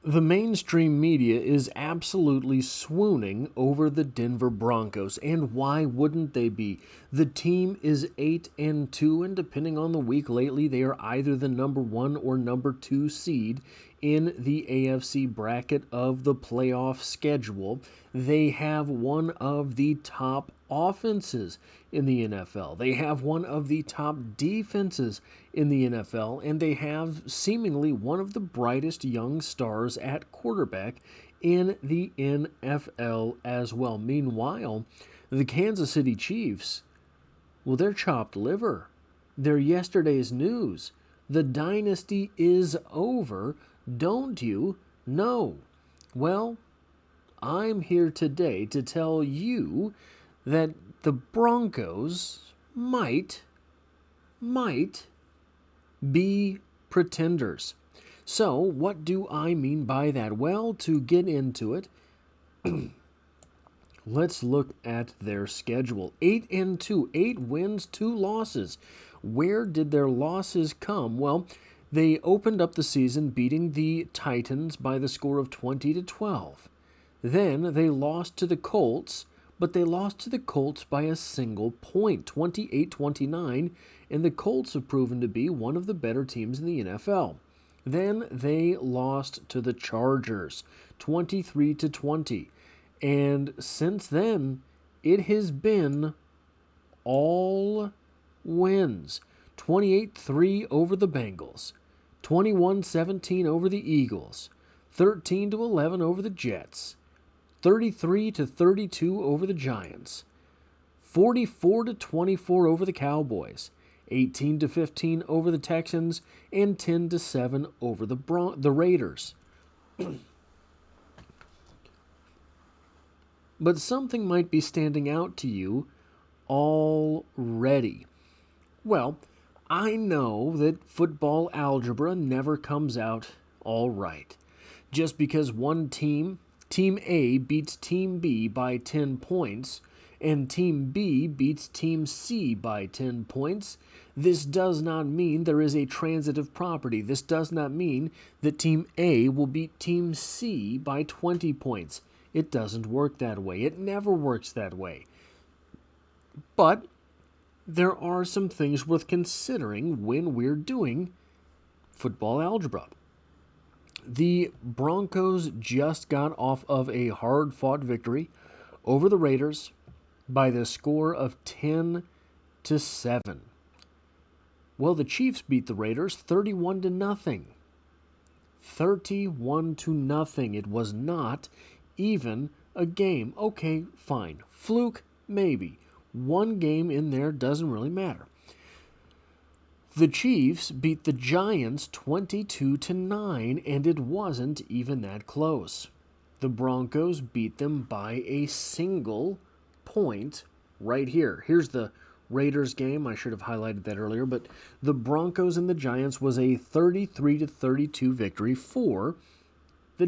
The mainstream media is absolutely swooning over the Denver Broncos, and why wouldn't they be? The team is 8-2, and depending on the week lately, they are either the number 1 or number 2 seed in the AFC bracket of the playoff schedule. They have one of the top offenses in the NFL. They have one of the top defenses in the NFL, and they have seemingly one of the brightest young stars at quarterback in the NFL as well. Meanwhile, the Kansas City Chiefs, well, they're chopped liver. They're yesterday's news. The dynasty is over. Don't you know? Well, I'm here today to tell you that the Broncos might be pretenders. So, what do I mean by that? Well, to get into it, let's look at their schedule. 8-2, 8 wins, 2 losses. Where did their losses come? Well, they opened up the season beating the Titans by the score of 20-12. Then they lost to the Colts, but they lost to the Colts by a single point, 28-29, and the Colts have proven to be one of the better teams in the NFL. Then they lost to the Chargers, 23-20. And since then, it has been all wins. 28-3 over the Bengals, 21-17 over the Eagles, 13-11 over the Jets, 33-32 over the Giants, 44-24 over the Cowboys, 18-15 over the Texans, and 10-7 over the Raiders. But something might be standing out to you already. Well, I know that football algebra never comes out all right. Just because one team, Team A, beats Team B by 10 points, and Team B beats Team C by 10 points, this does not mean there is a transitive property. This does not mean that Team A will beat Team C by 20 points. It doesn't work that way. It never works that way. But there are some things worth considering when we're doing football algebra. The Broncos just got off of a hard-fought victory over the Raiders by the score of 10-7. Well, the Chiefs beat the Raiders 31-0. 31-0. It was not even a game. Okay, fine. Fluke, maybe. One game in there doesn't really matter. The Chiefs beat the Giants 22-9, and it wasn't even that close. The Broncos beat them by a single point right here. Here's the Raiders game. I should have highlighted that earlier, but the Broncos and the Giants was a 33-32 victory for the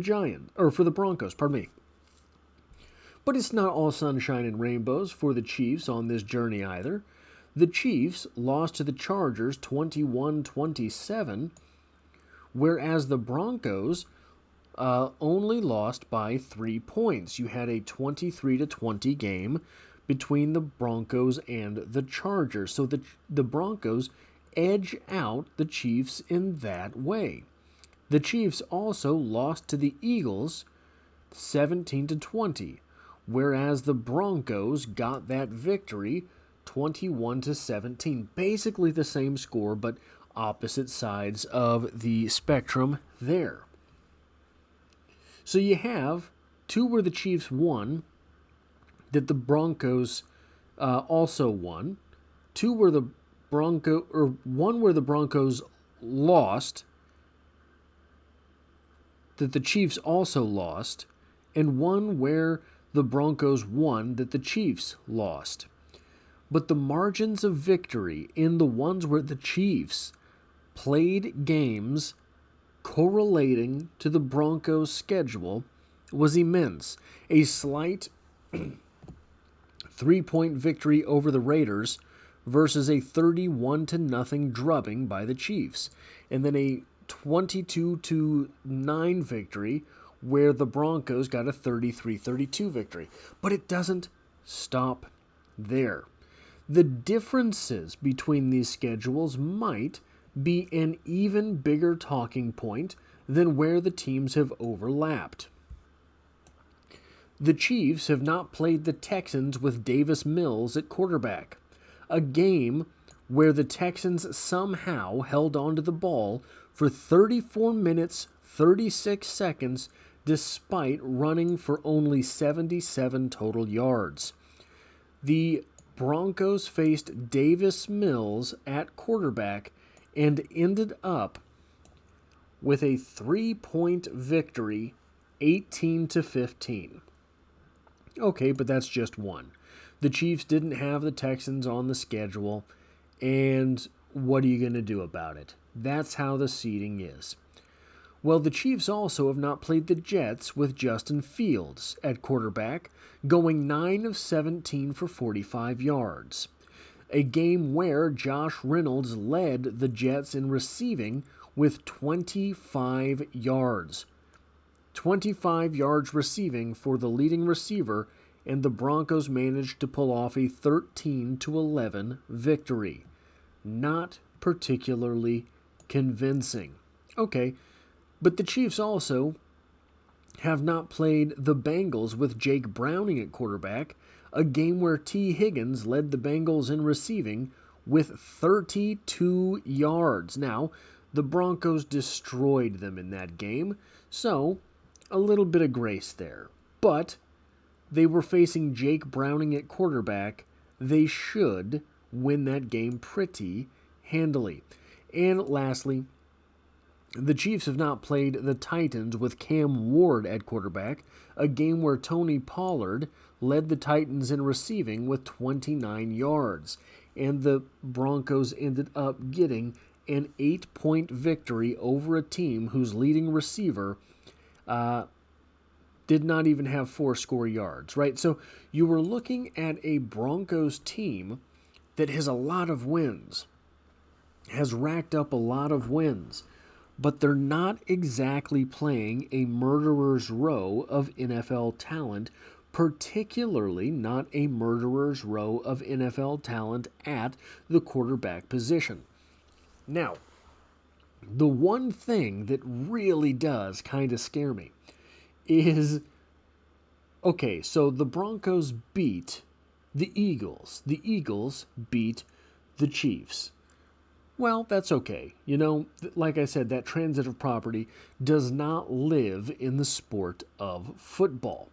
Broncos, pardon me. But it's not all sunshine and rainbows for the Chiefs on this journey either. The Chiefs lost to the Chargers 21-27, whereas the Broncos only lost by 3 points. You had a 23-20 game between the Broncos and the Chargers. So the Broncos edge out the Chiefs in that way. The Chiefs also lost to the Eagles 17-20, whereas the Broncos got that victory 21-17. Basically the same score, but opposite sides of the spectrum there. So you have two where the Chiefs won, that the Broncos also won. One where the Broncos lost, that the Chiefs also lost, and one where the Broncos won that the Chiefs lost. But the margins of victory in the ones where the Chiefs played games correlating to the Broncos' schedule was immense. A slight 3-point victory over the Raiders versus a 31-0 drubbing by the Chiefs. And then a 22-9 victory, where the Broncos got a 33-32 victory. But it doesn't stop there. The differences between these schedules might be an even bigger talking point than where the teams have overlapped. The Chiefs have not played the Texans with Davis Mills at quarterback, a game where the Texans somehow held onto the ball for 34 minutes, 36 seconds, despite running for only 77 total yards. The Broncos faced Davis Mills at quarterback and ended up with a 3-point victory, 18-15. Okay, but that's just one. The Chiefs didn't have the Texans on the schedule, and what are you going to do about it? That's how the seeding is. Well, the Chiefs also have not played the Jets with Justin Fields at quarterback, going 9 of 17 for 45 yards. A game where Josh Reynolds led the Jets in receiving with 25 yards. 25 yards receiving for the leading receiver, and the Broncos managed to pull off a 13-11 victory. Not particularly convincing. Okay, but the Chiefs also have not played the Bengals with Jake Browning at quarterback, a game where T. Higgins led the Bengals in receiving with 32 yards. Now, the Broncos destroyed them in that game, so a little bit of grace there. But they were facing Jake Browning at quarterback. They should win that game pretty handily. And lastly, the Chiefs have not played the Titans with Cam Ward at quarterback, a game where Tony Pollard led the Titans in receiving with 29 yards. And the Broncos ended up getting an 8-point victory over a team whose leading receiver did not even have 4 score yards, right? So you were looking at a Broncos team that has a lot of wins, has racked up a lot of wins, but they're not exactly playing a murderer's row of NFL talent, particularly not a murderer's row of NFL talent at the quarterback position. Now, the one thing that really does kind of scare me is, okay, so the Broncos beat the Eagles. The Eagles beat the Chiefs. Well, that's okay. You know, like I said, that transitive property does not live in the sport of football.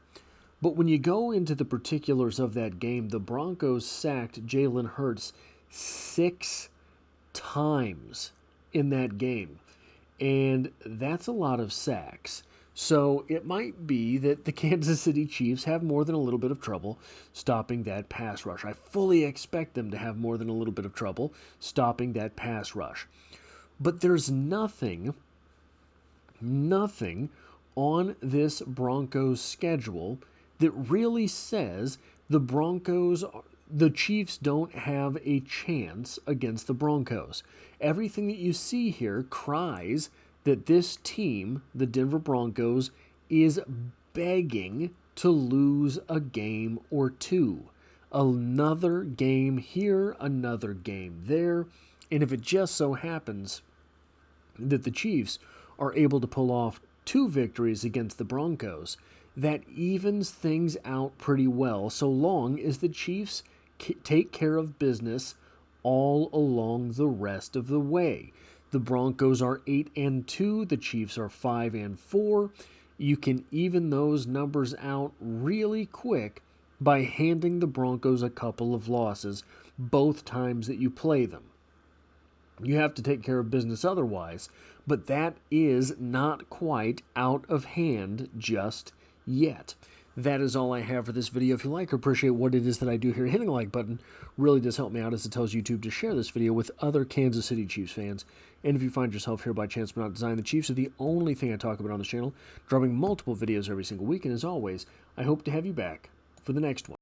But when you go into the particulars of that game, the Broncos sacked Jalen Hurts 6 times in that game. And that's a lot of sacks. So it might be that the Kansas City Chiefs have more than a little bit of trouble stopping that pass rush. I fully expect them to have more than a little bit of trouble stopping that pass rush. But there's nothing on this Broncos schedule that really says the Chiefs don't have a chance against the Broncos. Everything that you see here cries that this team, the Denver Broncos, is begging to lose a game or two. Another game here, another game there. And if it just so happens that the Chiefs are able to pull off 2 victories against the Broncos, that evens things out pretty well, so long as the Chiefs take care of business all along the rest of the way. The Broncos are 8-2. The Chiefs are 5-4. You can even those numbers out really quick by handing the Broncos a couple of losses both times that you play them. You have to take care of business otherwise, but that is not quite out of hand just yet. That is all I have for this video. If you like or appreciate what it is that I do here, hitting the like button really does help me out, as it tells YouTube to share this video with other Kansas City Chiefs fans. And if you find yourself here by chance but not design, the Chiefs are the only thing I talk about on this channel, dropping multiple videos every single week. And as always, I hope to have you back for the next one.